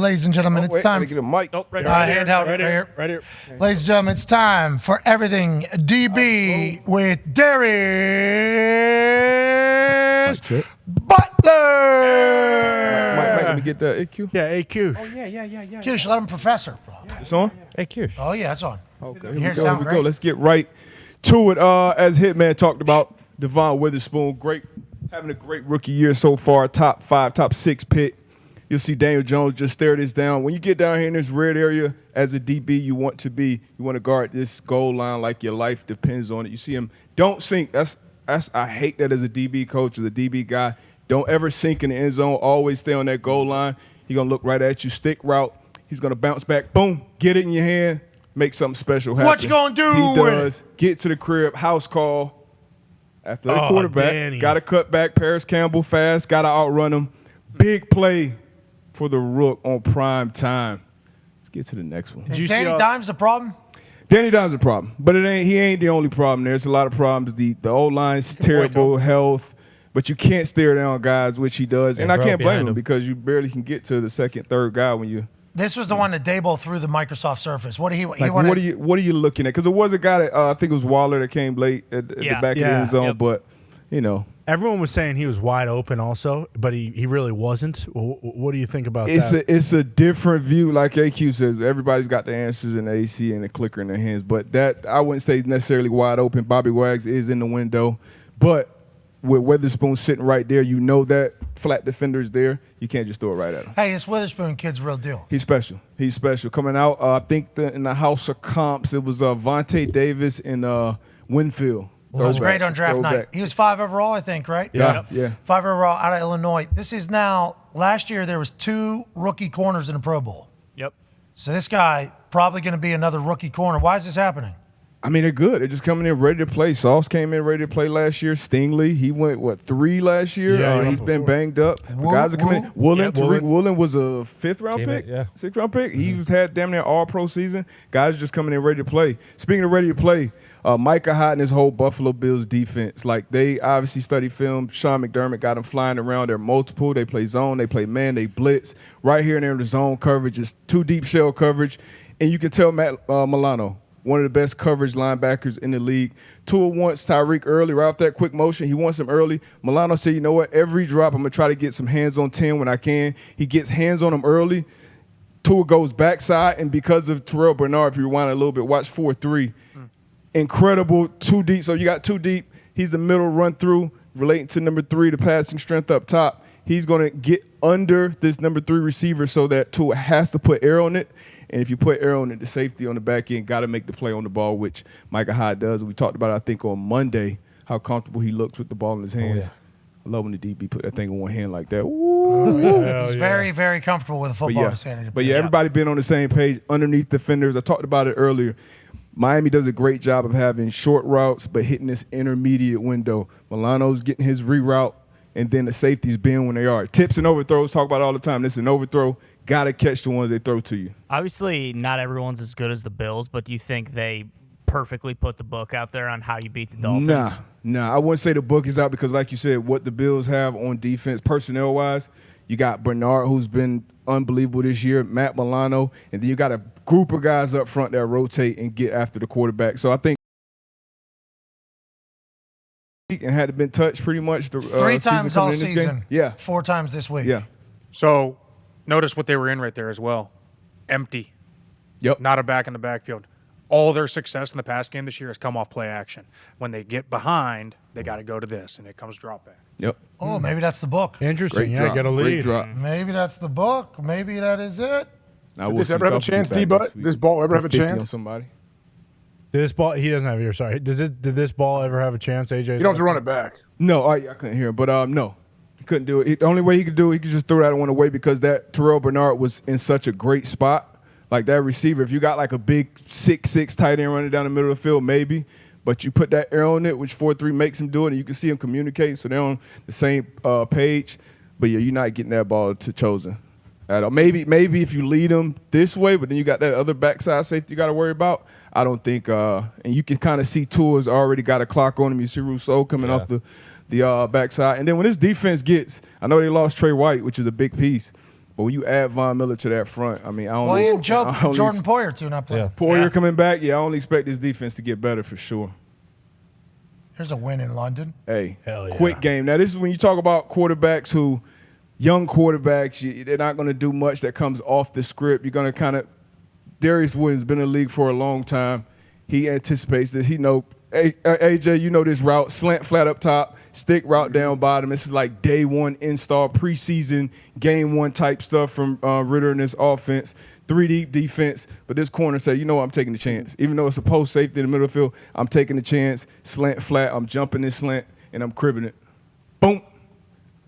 Ladies and gentlemen, it's time. Get a mic. Oh, right here. Ladies and gentlemen, it's time for everything DB with Darius Butler. Mike, let me get that AQ. Yeah, AQ. Oh, yeah. Q, let him professor, bro. It's on? AQ. Oh, yeah, it's on. Okay, Here here it we sound go. great? Let's get right to it. As Hitman talked about, Devon Witherspoon, having a great rookie year so far. Top 5, top 6 pick. You'll see Daniel Jones just stare this down. When you get down here in this red area, as a DB, you want to guard this goal line like your life depends on it. You see him, don't sink. I hate that as a DB coach or the DB guy. Don't ever sink in the end zone. Always stay on that goal line. He's going to look right at you, stick route. He's going to bounce back, boom, get it in your hand, make something special happen. What you going to do He with does. Get to the crib, house call. After the quarterback, got to cut back. Paris Campbell fast, got to outrun him. Big play for the Rook on prime time. Let's get to the next one. Is Danny Dimes the problem? Danny Dimes a problem, but he ain't the only problem. There's a lot of problems. The O-line's terrible, health, but you can't stare down guys, which he does. And I can't blame him because you barely can get to the second, third guy when you. This was the one that Dable threw the Microsoft Surface. What did what are you looking at? Because there was a guy that I think it was Waller that came late at the back of the end zone, but you know. Everyone was saying he was wide open also, but he really wasn't. What do you think about that? It's a different view. Like AQ says, everybody's got the answers in the AC and the clicker in their hands. But that I wouldn't say is necessarily wide open. Bobby Wags is in the window. But with Witherspoon sitting right there, you know that flat defender's there. You can't just throw it right at him. Hey, this Witherspoon kid's real deal. He's special. He's special. Coming out, I think in the House of Comps, it was Vontae Davis and Winfield. Well, it was great on draft night. He was 5 overall, I think, right? Yeah. 5 overall out of Illinois. This is now, last year there was 2 rookie corners in the Pro Bowl. Yep. So this guy probably going to be another rookie corner. Why is this happening? I mean, they're good. They're just coming in ready to play. Sauce came in ready to play last year. Stingley, he went, 3 last year? Yeah, he's been banged up. Guys are coming in. Tariq Woolen was a 5th-round pick? 6th-round pick? He's had damn near all-pro season. Guys are just coming in ready to play. Speaking of ready to play, Micah Hyde and his whole Buffalo Bills defense, like they obviously study film. Sean McDermott got them flying around. They're multiple. They play zone. They play man. They blitz. Right here and there in the zone coverage is 2 deep shell coverage. And you can tell Matt Milano, one of the best coverage linebackers in the league. Tua wants Tyreek early, right off that quick motion. He wants him early. Milano said, you know what, every drop I'm going to try to get some hands on 10 when I can. He gets hands on him early. Tua goes backside, and because of Terrell Bernard, if you rewind a little bit, watch 4-3. Incredible, 2 deep. So you got 2 deep. He's the middle run through, relating to number 3, the passing strength up top. He's going to get under this number 3 receiver so that Tua has to put air on it. And if you put air on it, the safety on the back end got to make the play on the ball, which Micah Hyde does. We talked about it, I think, on Monday, how comfortable he looks with the ball in his hands. I love when the DB put that thing on one hand like that. He's very, very comfortable with a football in his hand. But everybody been on the same page underneath defenders. I talked about it earlier. Miami does a great job of having short routes but hitting this intermediate window. Milano's getting his reroute, and then the safeties being when they are. Tips and overthrows, talk about it all the time. This is an overthrow. Got to catch the ones they throw to you. Obviously, not everyone's as good as the Bills, but do you think they perfectly put the book out there on how you beat the Dolphins? Nah. I wouldn't say the book is out because, like you said, what the Bills have on defense, personnel-wise, you got Bernard, who's been unbelievable this year, Matt Milano, and then you got a group of guys up front that rotate and get after the quarterback. So I think and had been touched pretty much. 3 times all season. Yeah. 4 times this week. Yeah. So notice what they were in right there as well. Empty. Yep. Not a back in the backfield. All their success in the pass game this year has come off play action. When they get behind, they got to go to this, and it comes drop back. Yep. Oh, maybe that's the book. Interesting. Great drop. Got a lead. Great drop. Maybe that's the book. Maybe that is it. Now, Did this ever have a chance, D-Butt? This ball ever have a chance? Somebody. Did this ball? He doesn't have ear. Sorry. Did this ball ever have a chance? AJ. You don't have to run it back. No, I couldn't hear him, but no, he couldn't do it. The only way he could do it, he could just throw that one away because that Terrell Bernard was in such a great spot. Like that receiver, if you got like a big 6'6" tight end running down the middle of the field, maybe. But you put that air on it, which 4-3 makes him do it, and you can see him communicate, so they're on the same page. But yeah, you're not getting that ball to Chosen at all. Maybe if you lead them this way, but then you got that other backside safety you got to worry about. I don't think, and you can kind of see Tua's already got a clock on him. You see Rousseau coming off the backside. And then when this defense gets, I know they lost Trey White, which is a big piece, But when you add Von Miller to that front, I mean, I don't Well, know. and Jordan Poyer, too, not playing. Poyer coming back, I only expect this defense to get better for sure. Here's a win in London. Hey, Hell yeah. quick game. Now, this is when you talk about quarterbacks who, young quarterbacks, they're not going to do much that comes off the script. You're going to kind of – Darius Williams been in the league for a long time. He anticipates this. He know hey, AJ, you know this route, slant flat up top, stick route down bottom. This is like day one install, preseason, game one type stuff from Ritter and this offense. 3-deep defense, but this corner said, you know what, I'm taking the chance. Even though it's a post safety in the middle of the field, I'm taking the chance. Slant flat, I'm jumping this slant, and I'm cribbing it. Boom.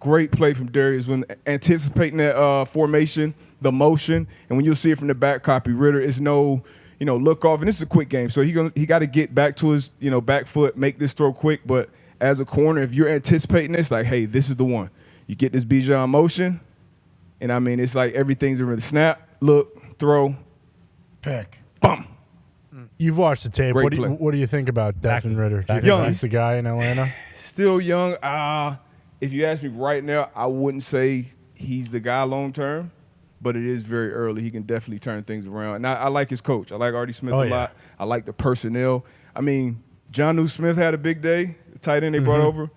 Great play from Darius when anticipating that formation, the motion, and when you'll see it from the back copy, Ritter is no, look off, and this is a quick game, so he got to get back to his, back foot, make this throw quick, but as a corner, if you're anticipating this, like, hey, this is the one. You get this Bijan motion, and I mean, it's like everything's in the snap, look, throw, pick, bum. You've watched the tape. Great What do you think about Desmond Ritter? Do you young. think he's the guy in Atlanta? Still young. If you ask me right now, I wouldn't say he's the guy long term, but it is very early. He can definitely turn things around. And I like his coach. I like Artie Smith a lot. I like the personnel. I mean, Jonnu Smith had a big day. The tight end they brought over.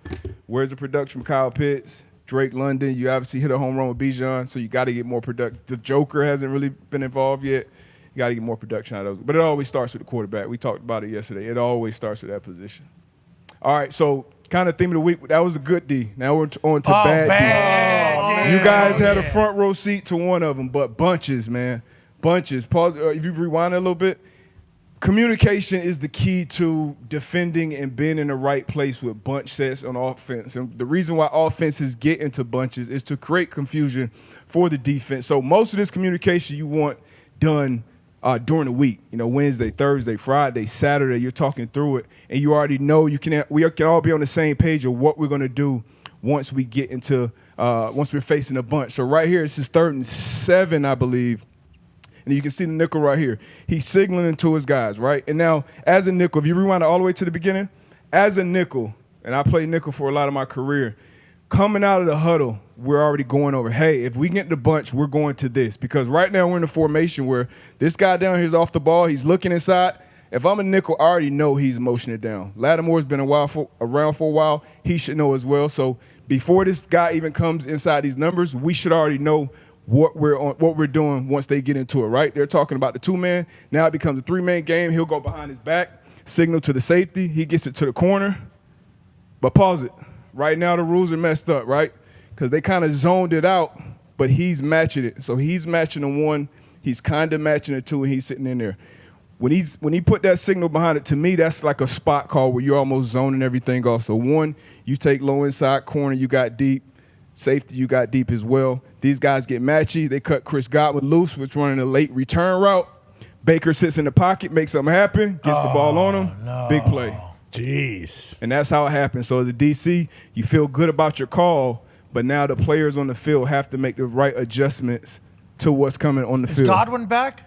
Where's the production from Kyle Pitts? Drake London, you obviously hit a home run with Bijan, so you got to get more production. The Joker hasn't really been involved yet. You got to get more production out of those. But it always starts with the quarterback. We talked about it yesterday. It always starts with that position. All right, so kind of theme of the week, that was a good D. Now we're on to bad D. You guys had a front row seat to one of them, but bunches, man. Bunches. Pause. If you rewind a little bit, communication is the key to defending and being in the right place with bunch sets on offense. And the reason why offenses get into bunches is to create confusion for the defense. So most of this communication you want done during the week, Wednesday, Thursday, Friday, Saturday, you're talking through it, and you already know we can all be on the same page of what we're going to do once we get into once we're facing a bunch. So right here, this is 3rd and 7, I believe. And you can see the nickel right here. He's signaling to his guys, right? And now, as a nickel, if you rewind it all the way to the beginning, as a nickel, and I played nickel for a lot of my career, coming out of the huddle, we're already going over, hey, if we get the bunch, we're going to this. Because right now we're in a formation where this guy down here is off the ball. He's looking inside. If I'm a nickel, I already know he's motioning down. Lattimore's been around for a while. He should know as well. So before this guy even comes inside these numbers, we should already know what we're doing once they get into it, right? They're talking about the 2-man. Now it becomes a 3-man game. He'll go behind his back, signal to the safety. He gets it to the corner. But pause it. Right now the rules are messed up, right? Because they kind of zoned it out, but he's matching it. So he's matching the 1. He's kind of matching the 2, and he's sitting in there. When he put that signal behind it, to me, that's like a spot call where you're almost zoning everything off. So 1, you take low inside corner, you got deep. Safety, you got deep as well. These guys get matchy. They cut Chris Godwin loose, which running a late return route. Baker sits in the pocket, makes something happen, gets the ball on him. No. Big play. Jeez. And that's how it happens. So as a DC, you feel good about your call, but now the players on the field have to make the right adjustments to what's coming on the Is field. Godwin back?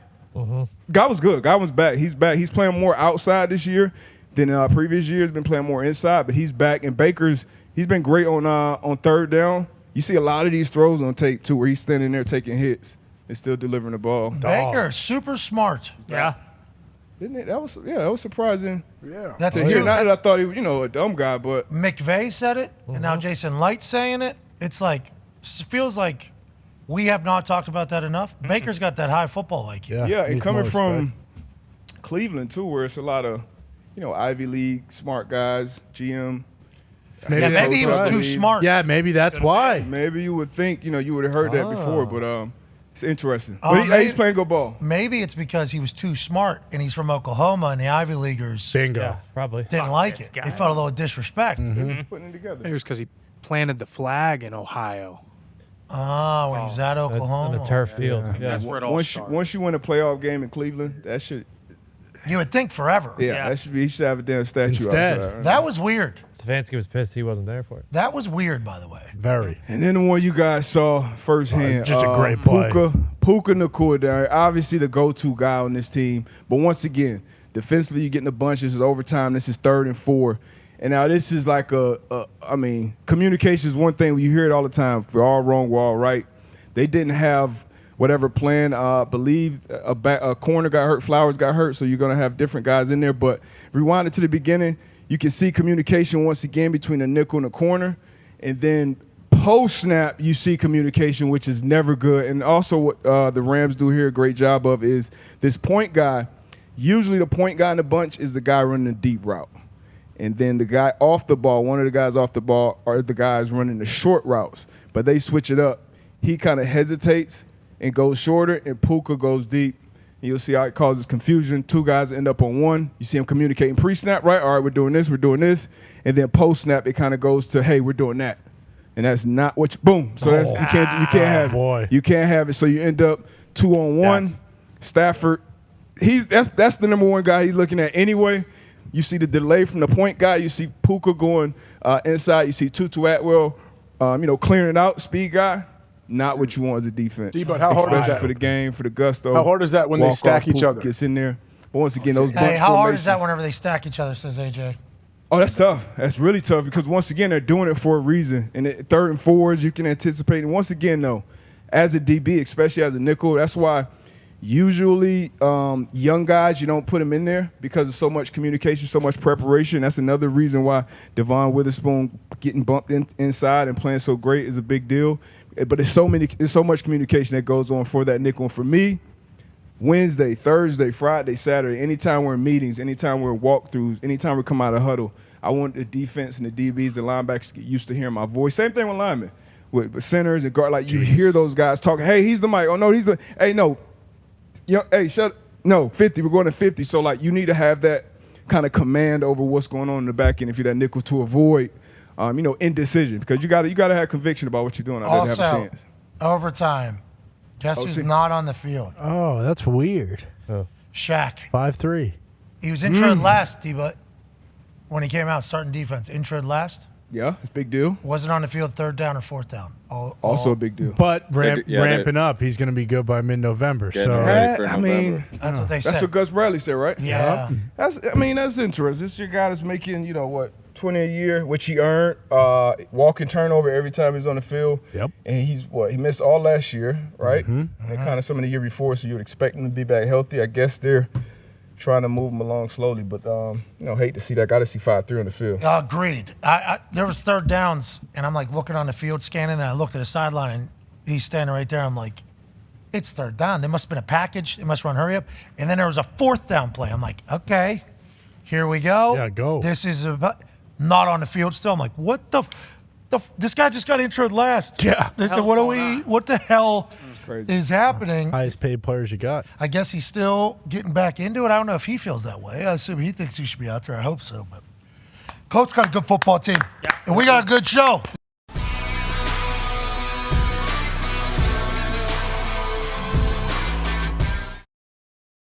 Godwin's good. Godwin's back. He's back. He's playing more outside this year than previous years. Been playing more inside, but he's back. And he's been great on 3rd down. You see a lot of these throws on tape, too, where he's standing there taking hits and still delivering the ball. Baker, super smart. Yeah. Didn't it? That was surprising. Yeah. That's Not two. that I thought he was, a dumb guy, but McVay said it, and now Jason Light's saying it. It's like, feels like we have not talked about that enough. Baker's got that high football IQ. yeah, and needs coming more from Cleveland, too, where it's a lot of, Ivy League smart guys, GM. Maybe he was too smart. Yeah, maybe that's why. Maybe you would think, you would have heard that before, but it's interesting. Oh, But he's playing good ball. Maybe it's because he was too smart, and he's from Oklahoma, and the Ivy Leaguers Bingo. Yeah, probably. didn't like it. guy. They felt a little disrespect. Putting it It together. was because he planted the flag in Ohio. Ah, when he was at Oklahoma. On a turf field. Yeah. That's where it all Once started. you win a playoff game in Cleveland, that should You would think forever. Yeah. that should be. He should have a damn statue Instead. outside. That was weird. Stefanski was pissed he wasn't there for it. That was weird, by the way. Very. And then the one you guys saw firsthand, Just a great play. Puka Nacua there, obviously the go-to guy on this team. But once again, defensively, you're getting a bunch. This is overtime. This is 3rd and 4. And now this is like communication is one thing. You hear it all the time. We're all wrong, we're all right. They didn't have whatever plan. Believe a corner got hurt, Flowers got hurt, so you're going to have different guys in there. But rewind it to the beginning, you can see communication once again between the nickel and the corner. And then post-snap, you see communication, which is never good. And also what the Rams do here a great job of is this point guy. Usually the point guy in the bunch is the guy running the deep route. And then the guy off the ball, one of the guys off the ball, are the guys running the short routes. But they switch it up. He kind of hesitates and goes shorter, and Puka goes deep. And you'll see how it causes confusion. Two guys end up on one. You see them communicating pre-snap, right? All right, we're doing this, we're doing this. And then post-snap, it kind of goes to, hey, we're doing that. And that's not what you, boom. So that's, you can't have it. You can't have it. So you end up 2-on-1. Stafford, that's the number one guy he's looking at anyway. You see the delay from the point guy. You see Puka going inside. You see Tutu Atwell, clearing it out, speed guy. Not what you want as a defense. But how hard is that for the game, for the gusto? How hard is that when they stack each other? Gets in there. But once again, those Hey, how hard is that whenever they stack each other? Says AJ. Oh, that's tough. That's really tough because once again, they're doing it for a reason. And at 3rd and 4s, you can anticipate. And once again, though, as a DB, especially as a nickel, that's why usually young guys, you don't put them in there because of so much communication, so much preparation. That's another reason why Devon Witherspoon getting bumped inside and playing so great is a big deal. But there's so much communication that goes on for that nickel. And for me, Wednesday, Thursday, Friday, Saturday, anytime we're in meetings, anytime we're in walkthroughs, anytime we come out of huddle, I want the defense and the DBs and linebackers to get used to hearing my voice. Same thing with linemen, with centers and guard. Like you hear those guys talking, hey, he's the mic. Oh, no, he's the – hey, no. Hey, shut – no, 50. We're going to 50. So, like, you need to have that kind of command over what's going on in the back end if you're that nickel to avoid, indecision. Because you got to have conviction about what you're doing. Also, have a chance. Overtime. Guess who's not on the field? Oh, that's weird. Shaq. 5'3". He was introed last, D-But, when he came out starting defense. Introed last. Yeah, it's a big deal. Wasn't on the field 3rd down or 4th down. Also a big deal. But ramping up, he's going to be good by mid-November. So that's what they said. That's what Gus Bradley said, right? Yeah. That's interesting. This is your guy that's making, 20 a year, which he earned, walking turnover every time he's on the field. Yep. And he missed all last year, right? And kind of some of the year before, so you would expect him to be back healthy. I guess they're trying to move him along slowly, but, hate to see that. Got to see 5'3" on the field. Agreed. There was 3rd downs, and I'm, like, looking on the field, scanning, and I looked at the sideline, and he's standing right there. I'm like, it's 3rd down. There must have been a package. They must run hurry up. And then there was a 4th down play. I'm like, okay, here we go. Yeah, go. This is about – not on the field still. I'm like, what this guy just got introed last. Yeah. What the hell is happening? Highest paid players you got. I guess he's still getting back into it. I don't know if he feels that way. I assume he thinks he should be out there. I hope so. But Coach got a good football team. Yeah. And we got a good show.